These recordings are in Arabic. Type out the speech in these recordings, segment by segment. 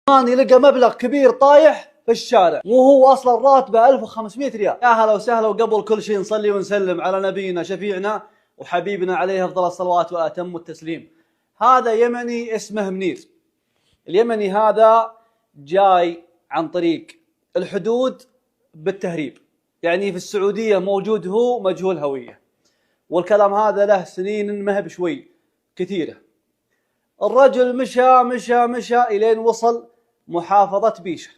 يلقى مبلغ كبير طايح في الشارع وهو اصلا راتبه 1500 ريال. يا هلا وسهلا، وقبل كل شيء نصلي ونسلم على نبينا شفيعنا وحبيبنا عليه افضل الصلوات واتم التسليم. هذا يمني اسمه منير. اليمني هذا جاي عن طريق الحدود بالتهريب، يعني في السعوديه موجود هو مجهول هويه، والكلام هذا له سنين ما هي بشوي كثيره. الرجل مشى الين وصل محافظة بيشة.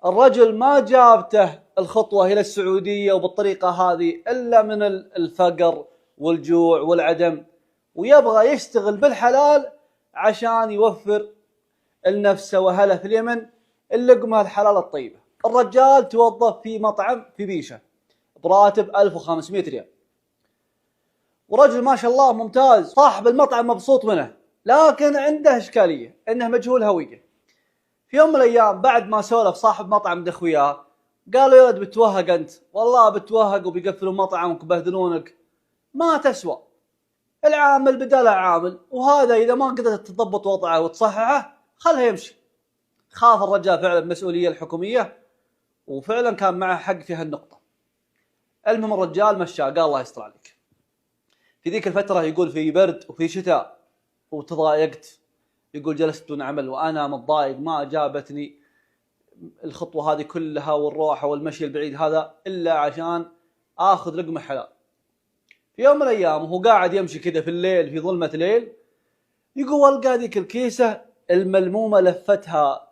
الرجل ما جابته الخطوة إلى السعودية وبالطريقة هذه إلا من الفقر والجوع والعدم، ويبغى يشتغل بالحلال عشان يوفر لنفسه وأهله في اليمن اللقمة الحلال الطيبة. الرجال توظف في مطعم في بيشة براتب 1500 ريال، ورجل ما شاء الله ممتاز. صاحب المطعم مبسوط منه، لكن عنده إشكالية إنه مجهول هوية. في يوم من الأيام بعد ما سولف صاحب مطعم دخوياه، قالوا يا ولد بتوهق أنت، والله بتوهق وبيقفلوا مطعمك وبيبهدلونك، ما تسوى. العامل بداله عامل، وهذا إذا ما قدرت تضبط وضعه وتصححه خلها يمشي. خاف الرجال فعلا بمسؤولية الحكومية، وفعلا كان معه حق في هالنقطة. المهم الرجال مشاه، قال الله يستر عليك. في ذيك الفترة يقول في برد وفي شتاء وتضايقت، يقول جلست دون عمل وأنا متضايق، ما جابتني الخطوة هذه كلها والروحة والمشي البعيد هذا إلا عشان آخذ لقمة حلال. في يوم من الأيام وهو قاعد يمشي كذا في الليل في ظلمة ليل، يقول والقى ذيك الكيسة الملمومة لفتها،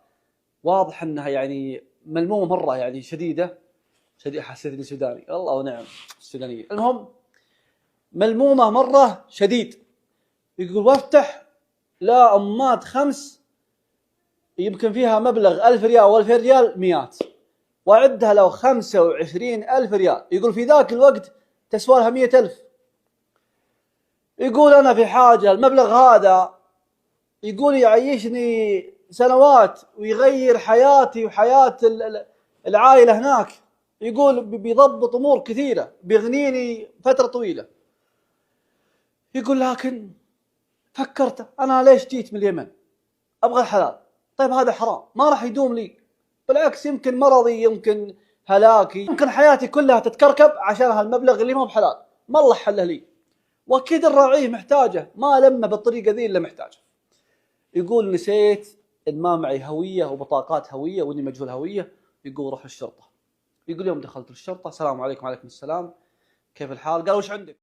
واضح أنها يعني ملمومة مرة، يعني شديدة. حسيت إني سوداني، الله ونعم السودانية. المهم ملمومة مرة شديد. يقول وافتح لا أمات 5 يمكن فيها مبلغ 1000 ريال و2000 ريال مئات، وعدها لو 25,000 ريال. يقول في ذاك الوقت تسوى لها 100,000. يقول أنا في حاجة المبلغ هذا، يقول يعيشني سنوات ويغير حياتي وحياة العائلة هناك. يقول بيضبط أمور كثيرة، بيغنيني فترة طويلة. يقول لكن فكرت أنا ليش جيت من اليمن؟ أبغى الحلال. طيب هذا حرام، ما راح يدوم لي، بالعكس يمكن مرضي، يمكن هلاكي، يمكن حياتي كلها تتكركب عشان هالمبلغ اللي ما هو بحلال. ما الله حله لي، واكيد الراعيه محتاجه، ما لمه بالطريقه ذي الا محتاجه. يقول نسيت ان ما معي هويه وبطاقات هويه واني مجهول هويه. يقول روح الشرطه. يقول يوم دخلت الشرطه السلام عليكم. وعليكم السلام، كيف الحال؟ قالوا وش عندك؟